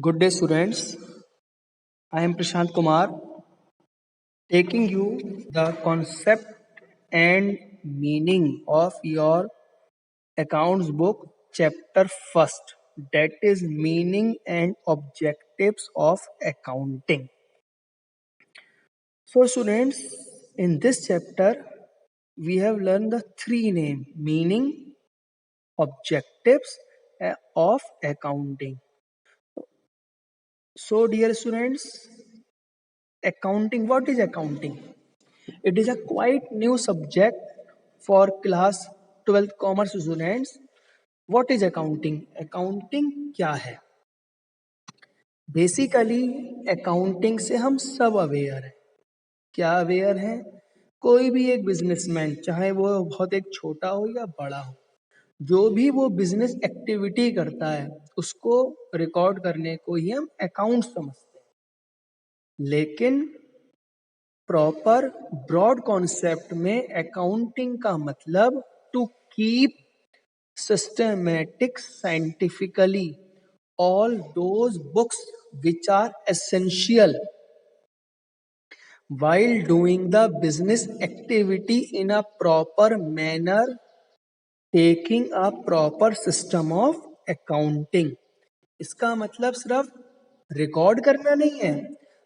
Good day, students. I am Prashant Kumar, taking you the concept and meaning of your accounts book, chapter first, that is meaning and objectives of accounting. So, students, in this chapter, we have learned the three names: meaning, objectives of accounting. So, dear students, accounting. What is accounting? It is a quite new subject for class 12th commerce students. What is accounting? Accounting क्या है? Basically accounting से हम सब aware हैं. क्या aware हैं? कोई भी एक बिजनेसमैन, चाहे वो बहुत एक छोटा हो या बड़ा हो, जो भी वो बिजनेस एक्टिविटी करता है उसको रिकॉर्ड करने को ही हम अकाउंट समझते हैं. लेकिन प्रॉपर ब्रॉड कॉन्सेप्ट में अकाउंटिंग का मतलब to keep systematic scientifically all those books which are essential while doing the business activity in a proper manner, taking a proper system of accounting. इसका मतलब सिर्फ रिकॉर्ड करना नहीं है,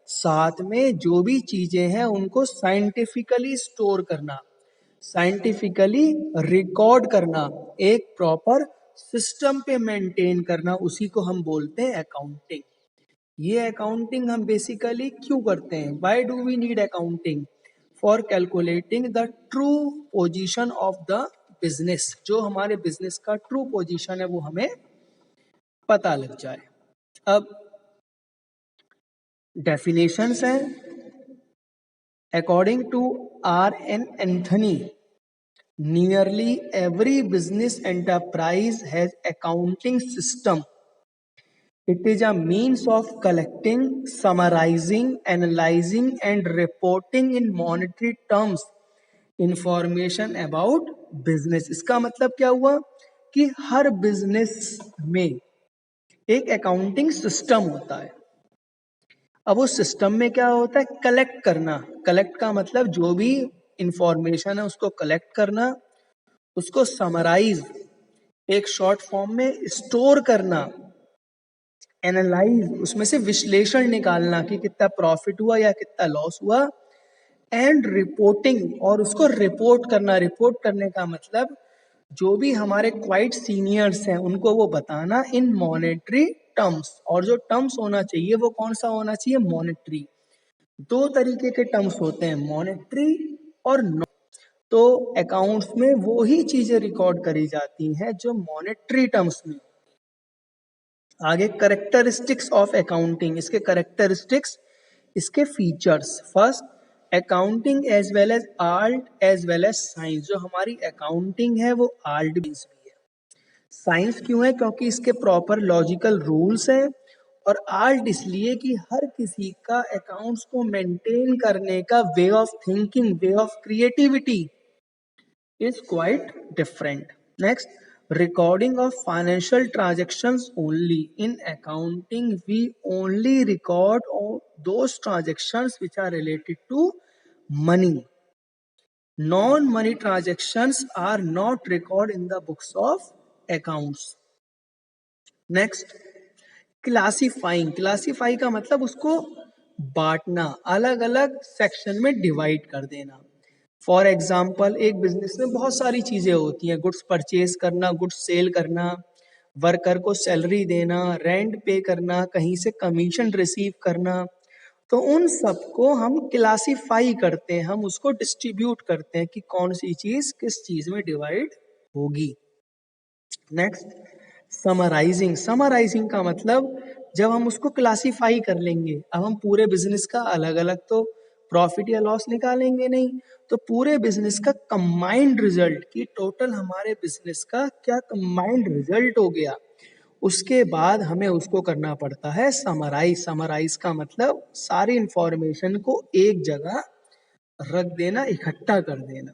साथ में जो भी चीजें हैं उनको साइंटिफिकली स्टोर करना, साइंटिफिकली रिकॉर्ड करना, एक प्रॉपर सिस्टम पे मेंटेन करना, उसी को हम बोलते हैं अकाउंटिंग. ये अकाउंटिंग हम बेसिकली क्यों करते हैं? Why do we need accounting? For calculating the true position of the business. जो हमारे बिजनेस का ट्रू पोजीशन है वो हमें पता लग जाए. अब डेफिनेशंस हैं. According to R.N. Anthony, nearly every business enterprise has accounting system. It is a means of collecting, summarizing, analyzing and reporting in monetary terms information about business. इसका मतलब क्या हुआ कि हर बिजनेस में एक अकाउंटिंग सिस्टम होता है. अब उस सिस्टम में क्या होता है? कलेक्ट करना. कलेक्ट का मतलब जो भी इंफॉर्मेशन है उसको कलेक्ट करना, उसको समराइज एक शॉर्ट फॉर्म में स्टोर करना, एनालाइज उसमें से विश्लेषण निकालना कि कितना प्रॉफिट हुआ या कितना लॉस हुआ, एंड रिपोर्टिंग और उसको रिपोर्ट करना. रिपोर्ट करने का मतलब जो भी हमारे क्वाइट सीनियर्स हैं उनको वो बताना इन मॉनेटरी टर्म्स. और जो टर्म्स होना चाहिए वो कौन सा होना चाहिए? मॉनेटरी. दो तरीके के टर्म्स होते हैं, मॉनेटरी और नॉन. तो अकाउंट्स में वो ही चीजें रिकॉर्ड करी जाती हैं जो मॉनेटरी टर्म्स में. आगे करेक्टरिस्टिक्स ऑफ अकाउंटिंग. इसके करेक्टरिस्टिक्स, इसके features. First, accounting as well as art as well as science. जो हमारी अकाउंटिंग है वो आर्ट भी है. साइंस क्यों है? क्योंकि इसके प्रॉपर लॉजिकल रूल्स हैं. और आर्ट इसलिए कि हर किसी का अकाउंट्स को मेंटेन करने का way of thinking, way of creativity is quite different. Next, recording of financial transactions only. In accounting, we only record those transactions which are related to money. Non-money transactions are not recorded in the books of accounts. Next, classifying. Classify का मतलब उसको बांटना, अलग अलग section में divide कर देना. For example, एक बिजनेस में बहुत सारी चीजें होती हैं. गुड्स परचेज करना, गुड्स सेल करना, वर्कर को सैलरी देना, रेंट पे करना, कहीं से कमीशन रिसीव करना. तो उन सबको हम क्लासीफाई करते हैं, हम उसको डिस्ट्रीब्यूट करते हैं कि कौन सी चीज किस चीज में डिवाइड होगी. Next, summarising. समराइजिंग का मतलब जब हम उसको क्लासीफाई कर लेंगे, अब हम पूरे बिजनेस का अलग अलग तो प्रॉफिट या लॉस निकालेंगे नहीं, तो पूरे बिजनेस का कंबाइंड रिजल्ट कि टोटल हमारे बिजनेस का क्या कंबाइंड रिजल्ट हो गया, उसके बाद हमें उसको करना पड़ता है समराइज. समराइज का मतलब सारी इंफॉर्मेशन को एक जगह रख देना, इकट्ठा कर देना.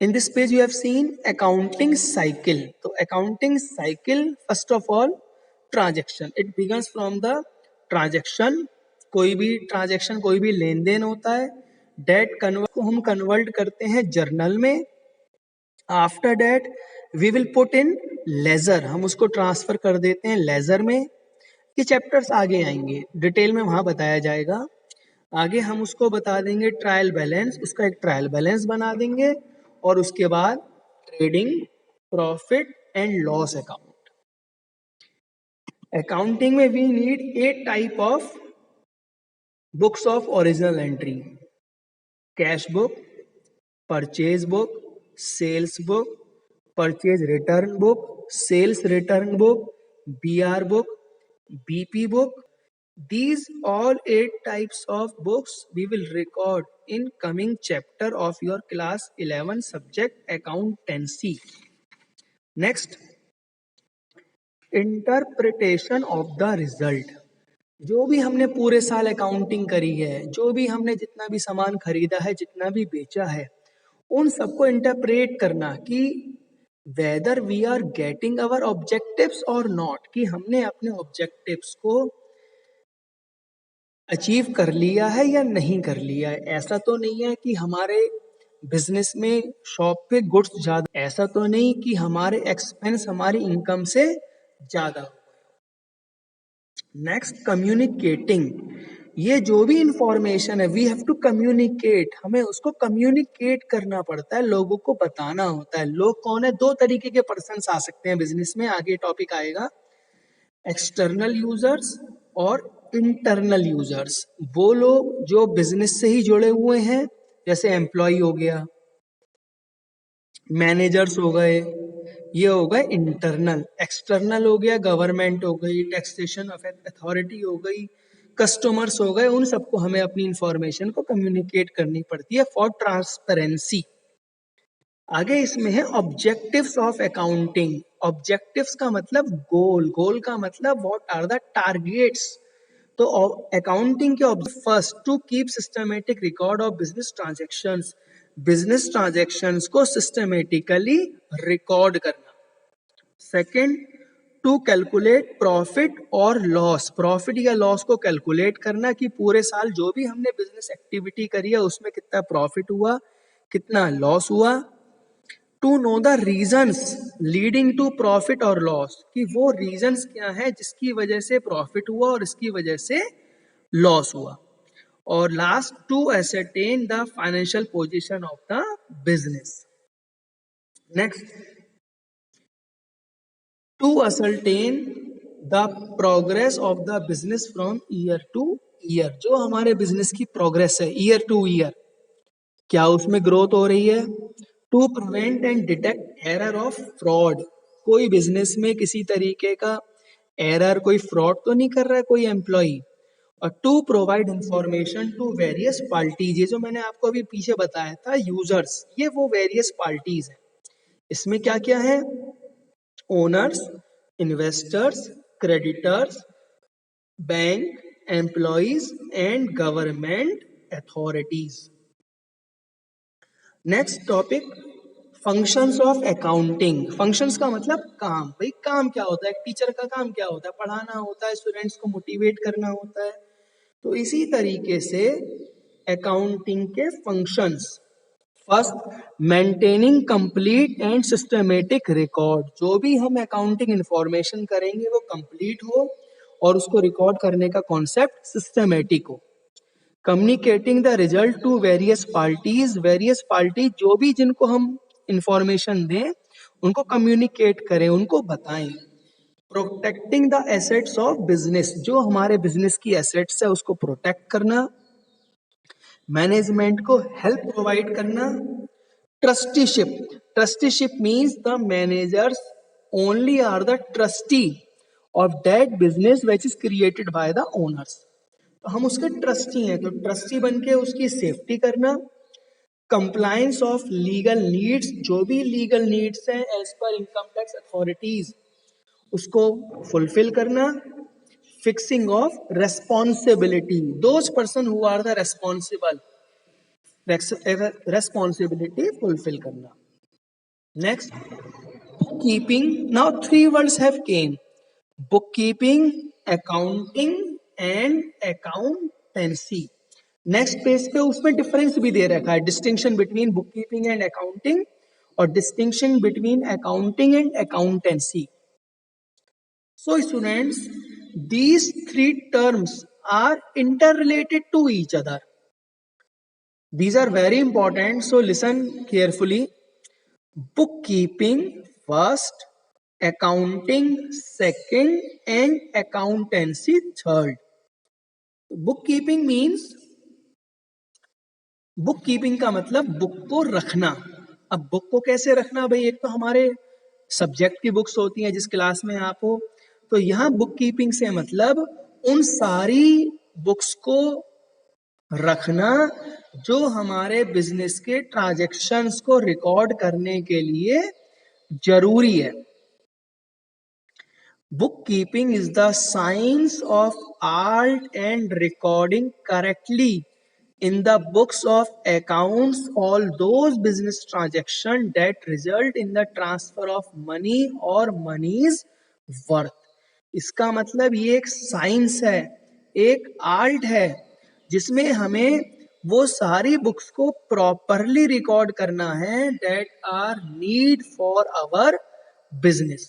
In this page you have seen accounting cycle. तो accounting cycle, first of all transaction, it begins from the transaction. कोई भी लेन देन होता है, डेट कन्वर्ट को हम कन्वर्ट करते हैं जर्नल में। After that we will put in ledger, हम उसको ट्रांसफर कर देते हैं लेजर में। ये चैप्टर्स आगे आएंगे, डिटेल में वहां बताया जाएगा। आगे हम उसको बता देंगे ट्रायल बैलेंस, उसका एक ट्रायल बैलेंस बना देंगे, और उसके बाद trading profit and loss account. Accounting में we need 8 type of books of original entry: cash book, purchase book, sales book, purchase return book, sales return book, BR book, BP book. These all 8 types of books we will record in coming chapter of your class 11 subject accountancy. Next, interpretation of the result. जो भी हमने पूरे साल accounting करी है, जो भी हमने जितना भी सामान खरीदा है, जितना भी बेचा है, उन सबको इंटरप्रेट करना कि whether we are getting our objectives और नॉट, कि हमने अपने ऑब्जेक्टिव्स को अचीव कर लिया है या नहीं कर लिया है। ऐसा तो नहीं है कि हमारे बिजनेस में शॉप पे गुड्स ज्यादा, ऐसा तो नहीं कि हमारे एक्सपेंस हमारी इनकम से ज्यादा हो। Next, communicating. ये जो भी इंफॉर्मेशन है वी हैव टू कम्युनिकेट, हमें उसको कम्युनिकेट करना पड़ता है, लोगों को बताना होता है। लोग कौन है? 2 तरीके के पर्सन्स आ सकते हैं बिजनेस में, आगे टॉपिक आएगा। एक्सटर्नल यूजर्स और इंटरनल यूजर्स। वो लोग जो बिजनेस से ही जुड़े हुए हैं, जैसे एम्प्लॉय हो गया, मैनेजर्स हो गए, ये हो गए इंटरनल। एक्सटर्नल हो गया गवर्नमेंट हो गई, टैक्सेशन अथॉरिटी हो गई, कस्टमर्स हो गए। उन सबको हमें अपनी इंफॉर्मेशन को कम्युनिकेट करनी पड़ती है फॉर ट्रांसपेरेंसी। आगे इसमें है ऑब्जेक्टिव्स ऑफ अकाउंटिंग। ऑब्जेक्टिव्स का मतलब गोल, गोल का मतलब व्हाट आर द टारगेट्स। तो अकाउंटिंग के first, to keep systematic record of business transactions, business transactions को सिस्टमेटिकली रिकॉर्ड करना। सेकंड, टू कैलकुलेट प्रॉफिट और लॉस, प्रॉफिट या लॉस को कैलकुलेट करना कि पूरे साल जो भी हमने बिजनेस एक्टिविटी करी है उसमें कितना प्रॉफिट हुआ, कितना लॉस हुआ। To know the reasons leading to profit और लॉस, कि वो रीजंस क्या है जिसकी वजह से प्रॉफिट हुआ और इसकी वजह से लॉस हुआ। और last, to ascertain the financial position of the business. Next, to ascertain the progress of the business from year to year, जो हमारे बिजनेस की प्रोग्रेस है ईयर टू ईयर, क्या उसमें ग्रोथ हो रही है। To prevent and detect error of fraud, कोई बिजनेस में किसी तरीके का एरर, कोई फ्रॉड तो नहीं कर रहा है कोई एम्प्लॉय। और to provide information to various parties, ये जो मैंने आपको अभी पीछे बताया था यूजर्स, ये वो वेरियस पार्टीज है। इसमें क्या क्या है? Owners, investors, creditors, bank, employees and government authorities. Next topic, functions of accounting. Functions का मतलब काम। भाई काम क्या होता है? एक टीचर का काम क्या होता है? पढ़ाना होता है, स्टूडेंट्स को मोटिवेट करना होता है। तो इसी तरीके से अकाउंटिंग के functions, first, maintaining complete and systematic record, जो भी हम अकाउंटिंग इंफॉर्मेशन करेंगे वो कंप्लीट हो और उसको रिकॉर्ड करने का कॉन्सेप्ट सिस्टमेटिक हो। Communicating the result to various parties, various party जो भी जिनको हम इंफॉर्मेशन दें उनको कम्युनिकेट करें, उनको बताएं। Protecting the assets of business, जो हमारे बिजनेस की एसेट्स है उसको प्रोटेक्ट करना। मैनेजमेंट को हेल्प प्रोवाइड करना। Trusteeship, trusteeship means the managers only are the trustee of that business which is created by the owners. तो हम उसके ट्रस्टी हैं, तो ट्रस्टी बन के उसकी सेफ्टी करना। कंप्लायंस ऑफ लीगल नीड्स, जो भी लीगल नीड्स हैं as per income tax authorities उसको फुलफिल करना। Fixing of responsibility, those person who are the responsible, responsibility fulfil करना। Next, keeping. Now 3 words have came, book keeping, accounting and accountancy. Next page पे उसमें difference भी दे रखा है, distinction between book keeping and accounting और distinction between accounting and accountancy. So students, these three terms are interrelated to each other. These are very important, so listen carefully. Bookkeeping first, accounting second, and accountancy third. Bookkeeping means, book keeping का मतलब book को रखना. अब book को कैसे रखना भाई, एक तो हमारे सब्जेक्ट की बुक्स होती हैं जिस क्लास में आप हो, तो यहाँ बुक कीपिंग से मतलब उन सारी बुक्स को रखना जो हमारे बिजनेस के ट्रांजैक्शंस को रिकॉर्ड करने के लिए जरूरी है. Bookkeeping is the science of art and recording correctly in the books of accounts all those business transactions that result in the transfer of money or money's worth. इसका मतलब ये एक साइंस है, एक आर्ट है, जिसमें हमें वो सारी बुक्स को प्रॉपरली रिकॉर्ड करना है that are need for our business.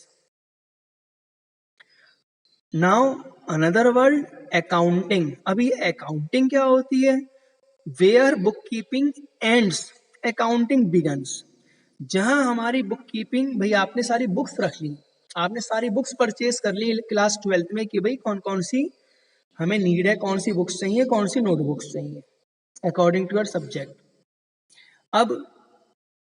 Now another word accounting. अभी अकाउंटिंग क्या होती है? Where book keeping ends accounting begins. जहां हमारी बुक कीपिंग, भाई आपने सारी बुक्स रख ली, आपने सारी बुक्स परचेज कर ली क्लास 12th में कि भाई कौन कौन सी हमें नीड है, कौन सी बुक्स चाहिए, कौन सी नोटबुक्स चाहिए अकॉर्डिंग टू योर सब्जेक्ट. अब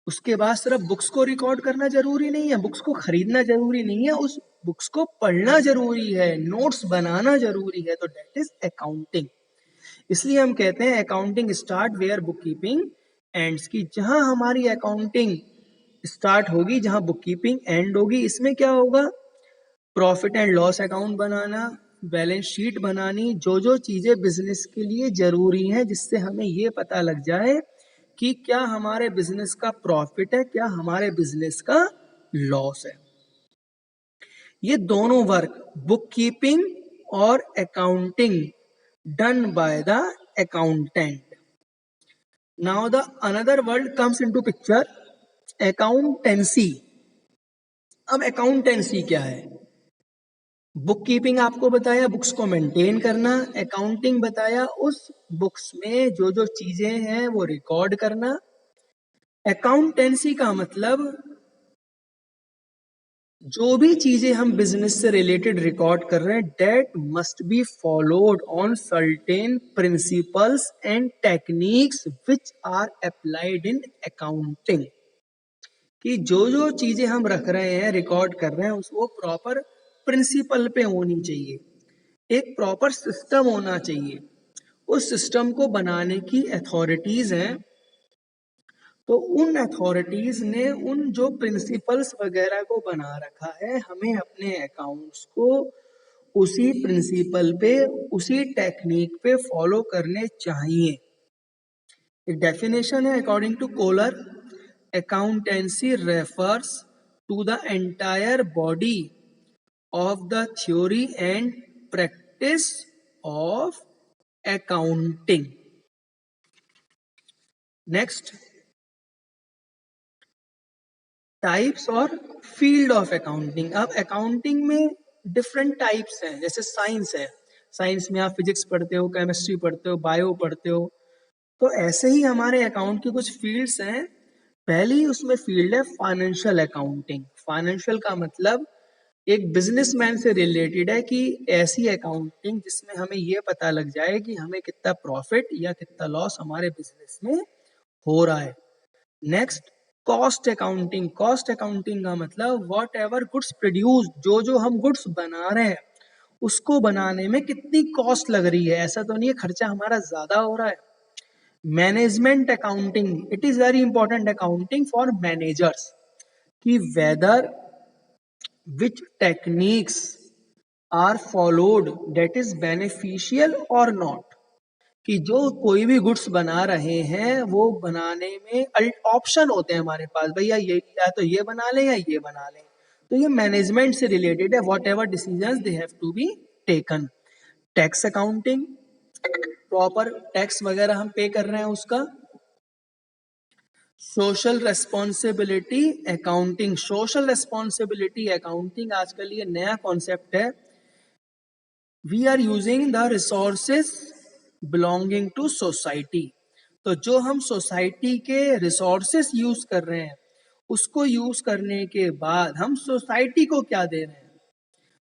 उसके बाद सिर्फ बुक्स को रिकॉर्ड करना जरूरी नहीं है, बुक्स को खरीदना जरूरी नहीं है, उस बुक्स को पढ़ना जरूरी है, नोट्स बनाना जरूरी है, तो दैट इज अकाउंटिंग. इसलिए हम कहते हैं accounting start where book keeping ends, की जहां हमारी अकाउंटिंग स्टार्ट होगी जहां बुक कीपिंग एंड होगी. इसमें क्या होगा? Profit and loss account banana, balance sheet बनानी, जो जो चीजें बिजनेस के लिए जरूरी हैं जिससे हमें ये पता लग जाए कि क्या हमारे बिजनेस का प्रॉफिट है, क्या हमारे बिजनेस का लॉस है. ये दोनों वर्क बुक कीपिंग और accounting done by the accountant. Now the another word comes into picture, accountancy. अब अकाउंटेंसी क्या है? बुक कीपिंग आपको बताया बुक्स को मेंटेन करना, अकाउंटिंग बताया उस बुक्स में जो जो चीजें हैं वो रिकॉर्ड करना. अकाउंटेंसी का मतलब जो भी चीजें हम बिजनेस से रिलेटेड रिकॉर्ड कर रहे हैं, that must be followed on certain principles and techniques which are applied in accounting. कि जो जो चीजें हम रख रहे हैं, रिकॉर्ड कर रहे हैं, उसको प्रॉपर प्रिंसिपल पे होनी चाहिए, एक प्रॉपर सिस्टम होना चाहिए. उस सिस्टम को बनाने की अथॉरिटीज हैं, तो उन अथॉरिटीज ने उन जो प्रिंसिपल्स वगैरह को बना रखा है, हमें अपने अकाउंट्स को उसी प्रिंसिपल पे, उसी टेक्निक पे फॉलो करने चाहिए. एक डेफिनेशन है according to Kohler, accountancy refers to the entire body of the theory and practice of accounting. Next, types और फील्ड ऑफ अकाउंटिंग. अब अकाउंटिंग में डिफरेंट टाइप्स हैं, जैसे साइंस है, साइंस में आप फिजिक्स पढ़ते हो, केमिस्ट्री पढ़ते हो, बायो पढ़ते हो, तो ऐसे ही हमारे अकाउंट की कुछ फील्ड्स हैं. पहली उसमें फील्ड है फाइनेंशियल अकाउंटिंग. फाइनेंशियल का मतलब एक बिजनेसमैन से रिलेटेड है, कि ऐसी अकाउंटिंग जिसमें हमें ये पता लग जाए कि हमें कितना प्रॉफिट या कितना लॉस हमारे बिजनेस में हो रहा है. Next, cost accounting. Cost accounting का मतलब व्हाट एवर गुड्स प्रोड्यूस, जो जो हम गुड्स बना रहे हैं उसको बनाने में कितनी कॉस्ट लग रही है, ऐसा तो नहीं है खर्चा हमारा ज्यादा हो रहा है. Management accounting, it is very important accounting for managers, कि whether which techniques are followed that is beneficial और नॉट. कि जो कोई भी गुड्स बना रहे हैं वो बनाने में ऑप्शन होते हैं हमारे पास, भैया ये या तो ये बना लें या ये बना लें, तो ये मैनेजमेंट से रिलेटेड है, whatever decision they have to be taken. Tax accounting, proper tax वगैरह हम पे कर रहे हैं उसका। Social responsibility accounting, social responsibility accounting आजकल ये नया कॉन्सेप्ट है। We are using the resources belonging to society. तो जो हम सोसाइटी के रिसोर्सेज यूज कर रहे हैं, उसको यूज करने के बाद हम सोसाइटी को क्या दे रहे हैं?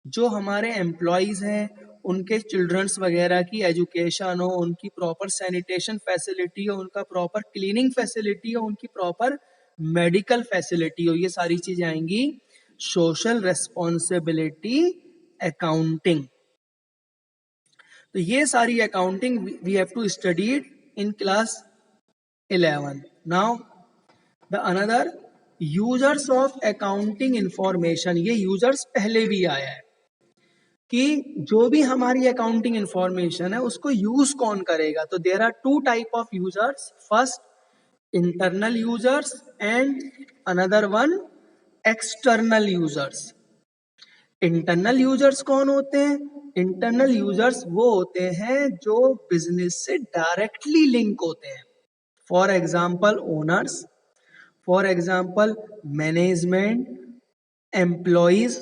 जो हमारे एम्प्लॉयज हैं, उनके चिल्ड्रंस वगैरह की एजुकेशन हो, उनकी प्रॉपर सैनिटेशन फैसिलिटी हो, उनका प्रॉपर क्लीनिंग फैसिलिटी हो, उनकी प्रॉपर मेडिकल फैसिलिटी हो, ये सारी चीजें आएंगी सोशल रेस्पॉन्सिबिलिटी अकाउंटिंग। तो ये सारी accounting we have to studied in class 11। Now the another users of accounting information, ये यूजर्स पहले भी आया है कि जो भी हमारी अकाउंटिंग इंफॉर्मेशन है उसको यूज कौन करेगा। तो there are two type of users, first internal users and another one external users. Internal users कौन होते हैं? इंटरनल यूजर्स वो होते हैं जो बिजनेस से डायरेक्टली लिंक होते हैं। For example owners, for example management, employees,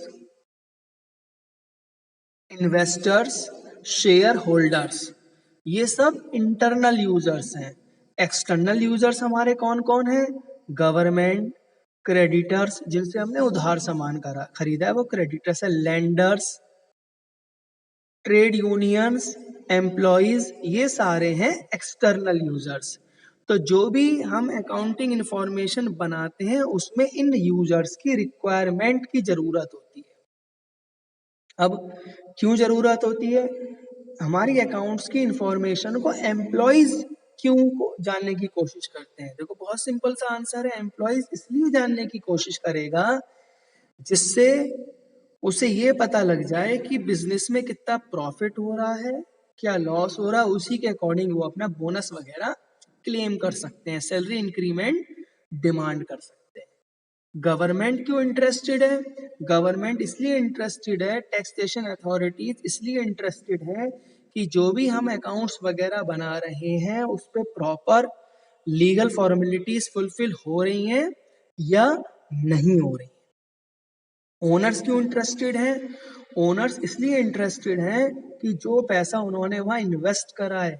investors, share holders, ये सब इंटरनल यूजर्स हैं। एक्सटर्नल यूजर्स हमारे कौन कौन हैं? गवर्नमेंट, क्रेडिटर्स, जिनसे हमने उधार सामान खरीदा है वो क्रेडिटर्स है, लेंडर्स, ट्रेड यूनियंस, एम्प्लॉयज, ये सारे हैं एक्सटर्नल यूजर्स। तो जो भी हम अकाउंटिंग इंफॉर्मेशन बनाते हैं उसमें इन यूजर्स की रिक्वायरमेंट की जरूरत होती है। अब क्यों जरूरत होती है? हमारी अकाउंट्स की इंफॉर्मेशन को एम्प्लॉयज क्यों को जानने की कोशिश करते हैं? देखो बहुत सिंपल सा आंसर है, एम्प्लॉयज इसलिए जानने की कोशिश करेगा जिससे उसे ये पता लग जाए कि बिजनेस में कितना प्रॉफिट हो रहा है, क्या लॉस हो रहा है, उसी के अकॉर्डिंग वो अपना बोनस वगैरह क्लेम कर सकते हैं, सैलरी इंक्रीमेंट डिमांड कर सकते हैं। गवर्नमेंट क्यों इंटरेस्टेड है? गवर्नमेंट इसलिए इंटरेस्टेड है, टैक्सेशन अथॉरिटीज इसलिए इंटरेस्टेड है कि जो भी हम अकाउंट्स वगैरह बना रहे हैं उस पर प्रॉपर लीगल फॉर्मेलिटीज फुलफिल हो रही हैं या नहीं हो रही। ओनर्स क्यों इंटरेस्टेड हैं? ओनर्स इसलिए इंटरेस्टेड हैं कि जो पैसा उन्होंने वहां इन्वेस्ट करा है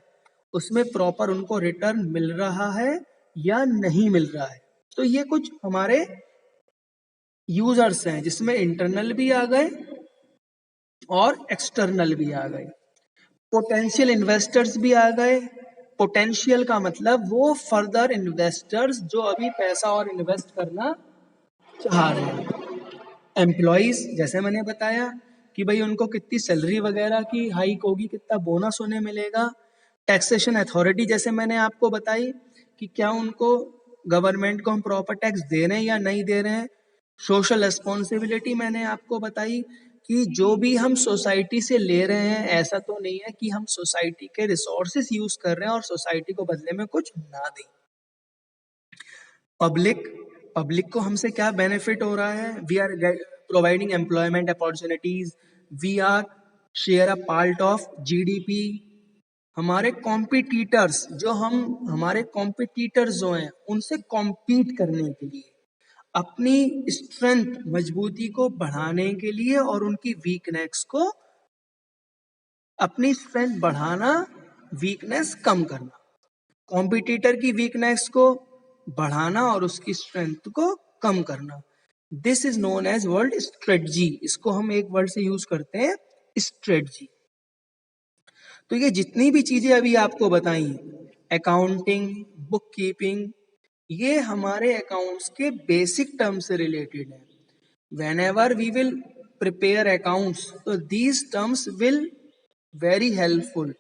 उसमें प्रॉपर उनको रिटर्न मिल रहा है या नहीं मिल रहा है। तो ये कुछ हमारे यूजर्स हैं जिसमें इंटरनल भी आ गए और एक्सटर्नल भी आ गए। पोटेंशियल इन्वेस्टर्स भी आ गए। पोटेंशियल का मतलब वो फर्दर इन्वेस्टर्स जो अभी पैसा और इन्वेस्ट करना चाह रहे हैं। एम्प्लॉयज जैसे मैंने बताया कि भाई उनको कितनी सैलरी वगैरह की हाइक होगी, कितना बोनस उन्हें मिलेगा। टैक्सेशन अथॉरिटी जैसे मैंने आपको बताई कि क्या उनको गवर्नमेंट को हम प्रॉपर टैक्स दे रहे हैं या नहीं दे रहे हैं। सोशल रेस्पॉन्सिबिलिटी मैंने आपको बताई कि जो भी हम सोसाइटी से ले रहे हैं ऐसा तो नहीं है कि हम सोसाइटी के रिसोर्सेस यूज कर रहे हैं और सोसाइटी को बदले में कुछ ना दें। पब्लिक को हमसे क्या बेनिफिट हो रहा है? We are providing employment opportunities, we are share a part of GDP. हमारे कॉम्पिटिटर्स हमारे कॉम्पिटिटर्स जो हैं उनसे कॉम्पीट करने के लिए, अपनी स्ट्रेंथ मजबूती को बढ़ाने के लिए और उनकी वीकनेस को, अपनी स्ट्रेंथ बढ़ाना, वीकनेस कम करना, कॉम्पिटिटर की वीकनेस को बढ़ाना और उसकी स्ट्रेंथ को कम करना। This is known as word strategy. इसको हम एक वर्ड से यूज करते हैं, स्ट्रेटजी। तो ये जितनी भी चीजें अभी आपको बताई, अकाउंटिंग, बुक कीपिंग, ये हमारे अकाउंट्स के बेसिक टर्म से रिलेटेड है। whenever we will prepare accounts, so these terms will very helpful.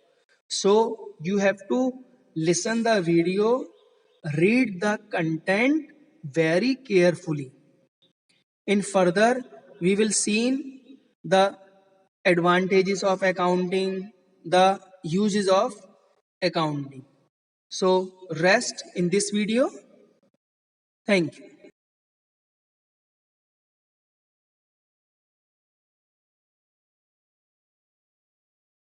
So you have to listen the video, read the content very carefully. In further we will see the advantages of accounting, the uses of accounting. So rest in this video. Thank you.